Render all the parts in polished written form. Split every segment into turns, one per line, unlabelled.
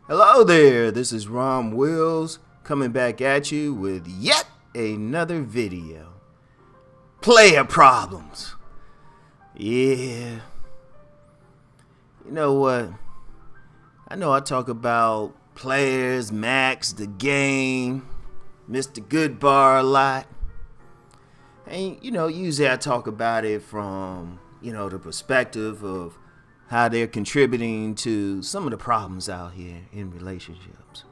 Hello there, this is Rom Wills coming back at you with yet another video. Playa Problems. Yeah. You know what? I know I talk about players, Max, the game, Mr. Goodbar a lot. And, usually I talk about it from, the perspective of how they're contributing to some of the problems out here in relationships.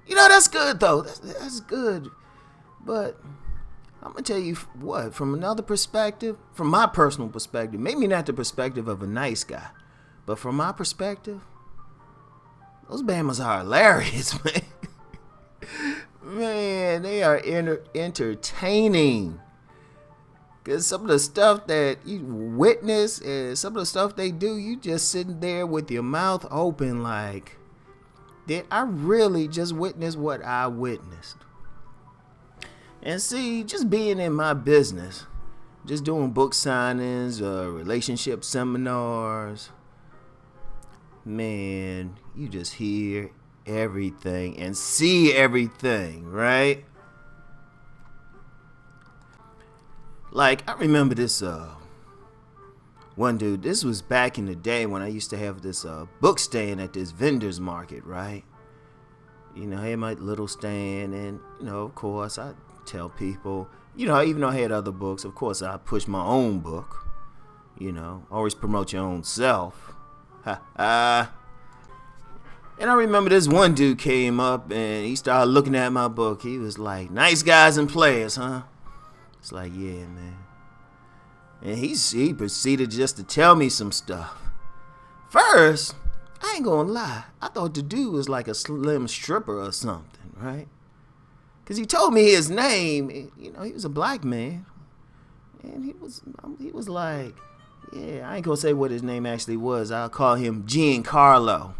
That's good, though. That's good. But I'm going to tell you what, from another perspective, from my personal perspective, maybe not the perspective of a nice guy, but from my perspective, those Bamas are hilarious, man. Man, they are entertaining. Because some of the stuff that you witness and some of the stuff they do, you just sitting there with your mouth open like, did I really just witness what I witnessed? And see, just being in my business, just doing book signings, relationship seminars, man, you just hear everything and see everything, right? Like, I remember this one dude. This was back in the day when I used to have this book stand at this vendor's market, right? I had my little stand, and, of course, I tell people, even though I had other books, of course, I push my own book. Always promote your own self. Ha ha. And I remember this one dude came up, and he started looking at my book. He was like, "Nice guys and players, huh?" It's like, yeah, man. And he proceeded just to tell me some stuff. First, I ain't gonna lie, I thought the dude was like a slim stripper or something, right? Because he told me his name. He was a black man. And he was like, yeah, I ain't gonna say what his name actually was. I'll call him Giancarlo.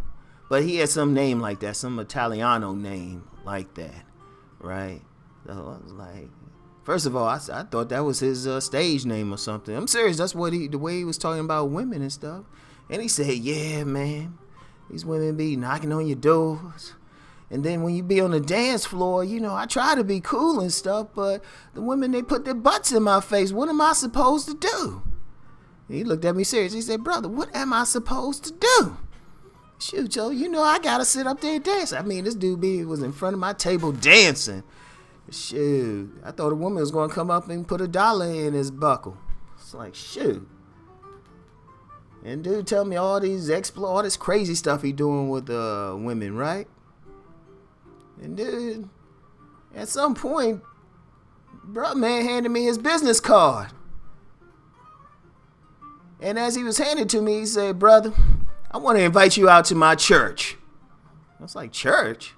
But he had some name like that, some Italiano name like that, right? So I was like, first of all, I thought that was his stage name or something. I'm serious. That's what the way he was talking about women and stuff. And he said, yeah, man, these women be knocking on your doors. And then when you be on the dance floor, I try to be cool and stuff, but the women, they put their butts in my face. What am I supposed to do? And he looked at me serious. He said, brother, what am I supposed to do? Shoot, Joe, I got to sit up there and dance. I mean, this dude was in front of my table dancing. Shoot, I thought a woman was going to come up and put $1 in his buckle. It's like, shoot. And dude tell me all this crazy stuff he doing with women, right? And dude, at some point, bro, man handed me his business card. And as he was handing it to me, he said, brother, I want to invite you out to my church. I was like, church?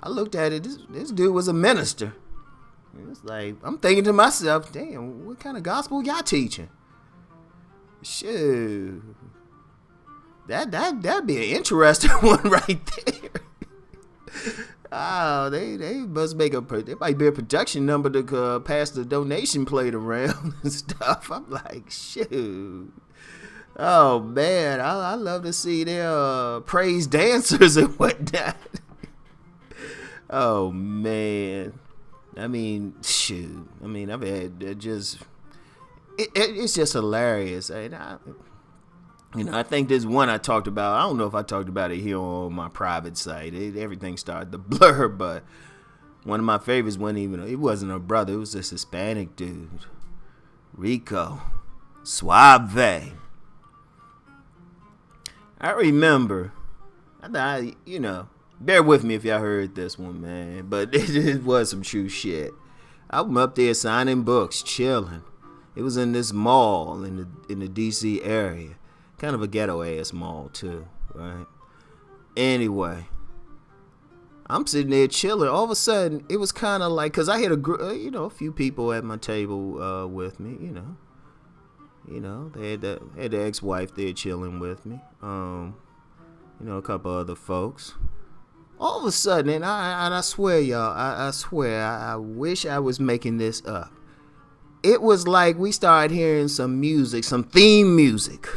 I looked at it. This dude was a minister. It's like, I'm thinking to myself, damn, what kind of gospel y'all teaching? Shoot. That'd be an interesting one right there. Oh, they must make there might be a production number to pass the donation plate around and stuff. I'm like, shoot. Oh man, I love to see their praise dancers and whatnot. Oh man. I mean, shoot. I mean, I've had it's just hilarious. And I think there's one I talked about. I don't know if I talked about it here on my private site. Everything started to blur, but one of my favorites it wasn't a brother. It was this Hispanic dude, Rico Suave. I remember, bear with me if y'all heard this one, man. But it was some true shit. I'm up there signing books, chilling. It was in this mall in the D.C. area. Kind of a ghetto-ass mall, too, right? Anyway, I'm sitting there chilling. All of a sudden, it was kind of like, because I had a few people at my table with me, They had the ex-wife there chilling with me. A couple other folks. All of a sudden, and I swear, y'all, I swear, I wish I was making this up. It was like we started hearing some music, some theme music.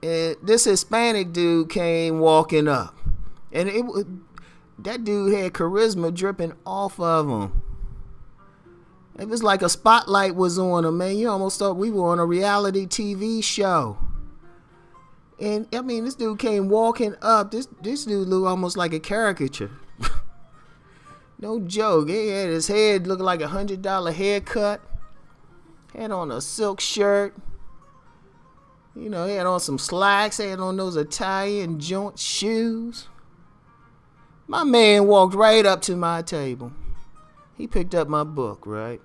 And this Hispanic dude came walking up, and that dude had charisma dripping off of him. It was like a spotlight was on him, man. You almost thought we were on a reality TV show. And I mean, this dude came walking up. This dude looked almost like a caricature. No joke. He had his head looking like $100 haircut. Had on a silk shirt. You know, he had on some slacks. Had on those Italian joint shoes. My man walked right up to my table. He picked up my book, right?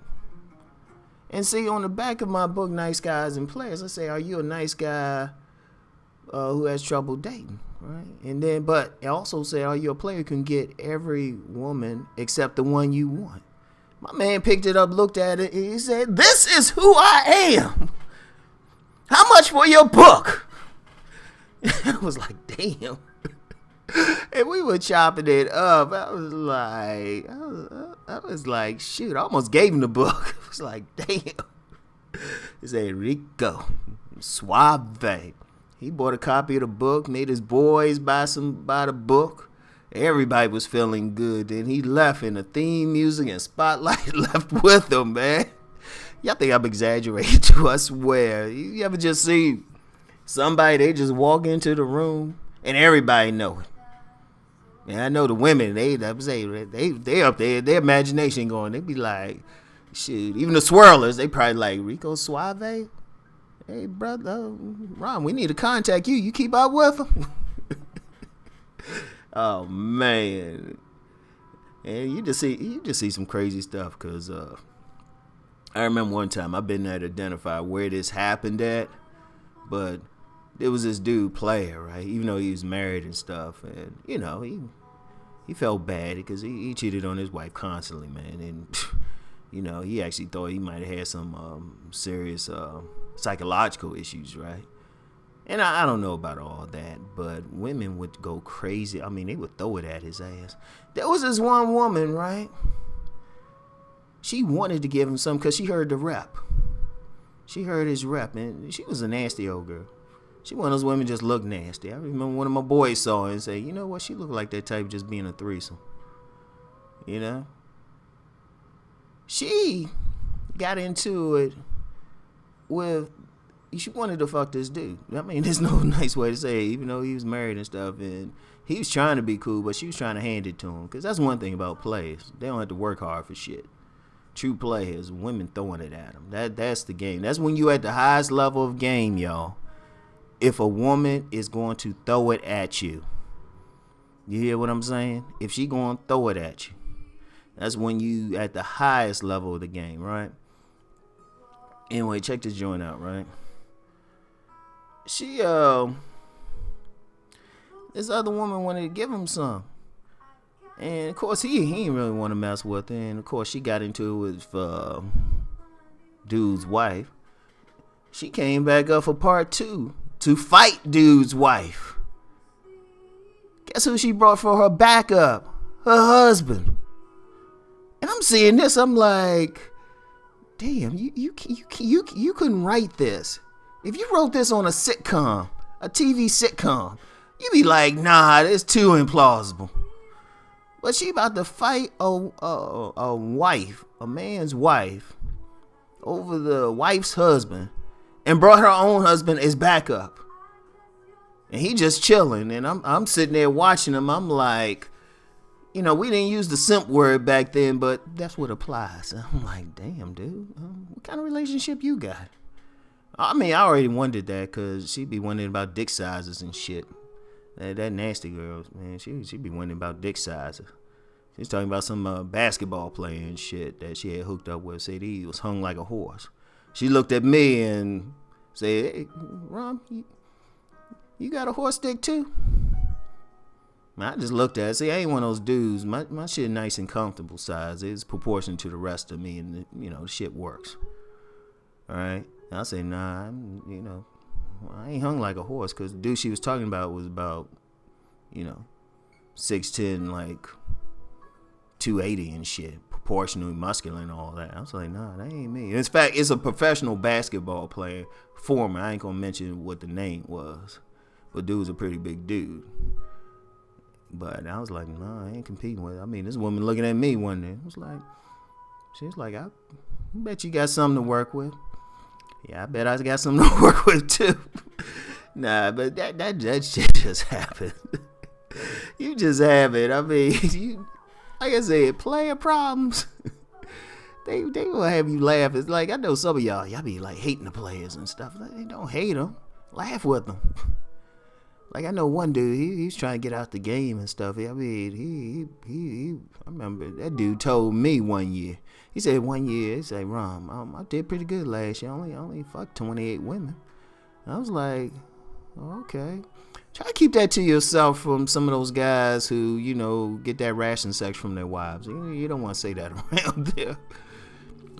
And see, on the back of my book, Nice Guys and Players, I say, are you a nice guy who has trouble dating, right? And then, but I also say, are you a player who can get every woman except the one you want? My man picked it up, looked at it, and he said, this is who I am. How much for your book? I was like, damn. And we were chopping it up. I was like, shoot, I almost gave him the book. I was like, damn. He said, Rico Suave. He bought a copy of the book, made his boys buy the book. Everybody was feeling good. Then he left, and the theme music and spotlight left with him, man. Y'all think I'm exaggerating too, I swear. You ever just see somebody, they just walk into the room and everybody know it. And I know the women, they up there, their imagination going, they be like, shit, even the swirlers, they probably like, Rico Suave? Hey, brother, Ron, we need to contact you. You keep up with him? Oh, man. And you just see some crazy stuff, because I remember one time I've been there to identify where this happened at, but there was this dude Player, right? Even though he was married and stuff, and you know he felt bad because he cheated on his wife constantly, man, and you know he actually thought he might have had some serious psychological issues, right? And I don't know about all that, but women would go crazy. I mean, they would throw it at his ass. There was this one woman, right? She wanted to give him some because she heard the rep. She heard his rep, and she was a nasty old girl. She one of those women just look nasty. I remember one of my boys saw her and say, you know what, she looked like that type just being a threesome. You know? She got into it with, she wanted to fuck this dude. I mean, there's no nice way to say it, even though he was married and stuff, and he was trying to be cool, but she was trying to hand it to him. Because that's one thing about players. They don't have to work hard for shit. True players, women throwing it at them. That's the game. That's when you at the highest level of game, y'all. If a woman is going to throw it at you. You hear what I'm saying? If she going to throw it at you. That's when you at the highest level of the game, right? Anyway, check this joint out, right? She, this other woman wanted to give him some. And, of course, he didn't really want to mess with her. And, of course, she got into it with dude's wife. She came back up for part 2 to fight dude's wife. Guess who she brought for her backup? Her husband. And I'm seeing this, I'm like, damn, you couldn't write this. If you wrote this on a sitcom, a TV sitcom, you'd be like, nah, that's too implausible. But she about to fight a wife, a man's wife, over the wife's husband, and brought her own husband as backup. And he just chilling, and I'm sitting there watching him. I'm like, you know, we didn't use the simp word back then, but that's what applies. And I'm like, damn, dude, what kind of relationship you got? I mean, I already wondered that because she'd be wondering about dick sizes and shit. That nasty girl, man, she'd be wondering about dick sizes. She's talking about some basketball player and shit that she had hooked up with. Said he was hung like a horse. She looked at me and said, hey, Ron, you got a horse dick too? I just looked at it. See, I ain't one of those dudes. My shit nice and comfortable size. It's proportioned to the rest of me, and you know, the shit works. All right. And I say, nah, I ain't hung like a horse, because the dude she was talking about was about, 6'10", like 280 and shit, proportionally muscular and all that. I was like, nah, that ain't me. In fact, it's a professional basketball player, former. I ain't gonna mention what the name was. But dude was a pretty big dude. But I was like, no, I ain't competing with it. I mean, this woman looking at me one day. She was like, I bet you got something to work with. Yeah, I bet I got something to work with too. Nah, but that shit just happened. You just have it. I mean, like I said, Playa Problems. They will have you laugh. It's like, I know some of y'all be like hating the players and stuff. Like, don't hate them. Laugh with them. Like, I know one dude, he's trying to get out the game and stuff. I mean, I remember that dude told me one year. He said one year, he said, Rom, I did pretty good last year. I only fucked 28 women. I was like, oh, okay. Try to keep that to yourself from some of those guys who, get that ration sex from their wives. You don't want to say that around there.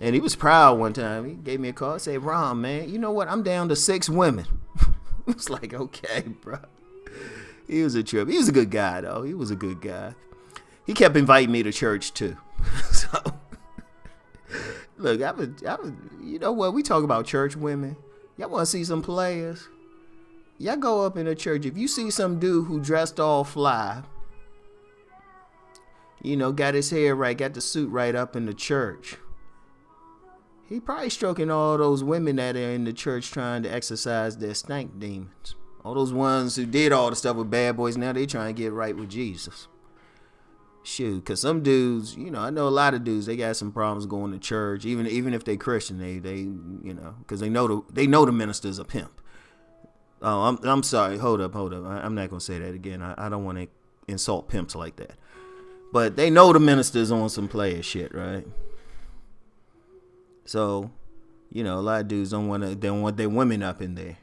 And he was proud one time. He gave me a call and said, Rom, man, you know what? I'm down to 6 women. I was like, okay, bro. He was a trip. He was a good guy, though. He was a good guy. He kept inviting me to church, too. So, look, you know what? We talk about church women. Y'all want to see some players? Y'all go up in a church. If you see some dude who dressed all fly, got his hair right, got the suit right up in the church, he probably stroking all those women that are in the church trying to exorcise their stank demons. All those ones who did all the stuff with bad boys, now they trying to get right with Jesus. Shoot, because some dudes, I know a lot of dudes, they got some problems going to church, even if they Christian, they because they know the minister's a pimp. Oh, I'm sorry. Hold up. I'm not gonna say that again. I don't want to insult pimps like that. But they know the minister's on some player shit, right? So, a lot of dudes don't want their women up in there.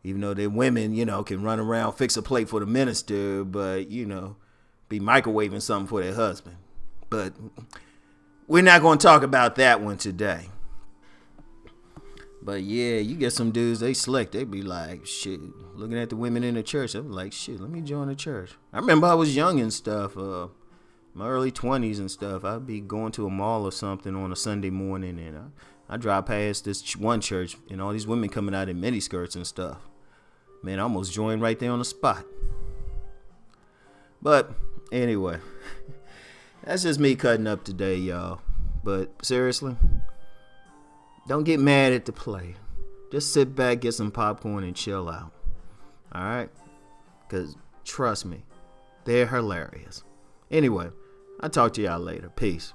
Even though their women, can run around, fix a plate for the minister, but, be microwaving something for their husband. But we're not going to talk about that one today. But yeah, you get some dudes, they slick. They be like, shit, looking at the women in the church. I'm like, shit, let me join the church. I remember I was young and stuff, my early 20s and stuff. I'd be going to a mall or something on a Sunday morning, and I drive past this one church, and all these women coming out in miniskirts and stuff. Man, I almost joined right there on the spot. But anyway, that's just me cutting up today, y'all. But seriously, don't get mad at the play. Just sit back, get some popcorn, and chill out. All right? Because trust me, they're hilarious. Anyway, I'll talk to y'all later. Peace.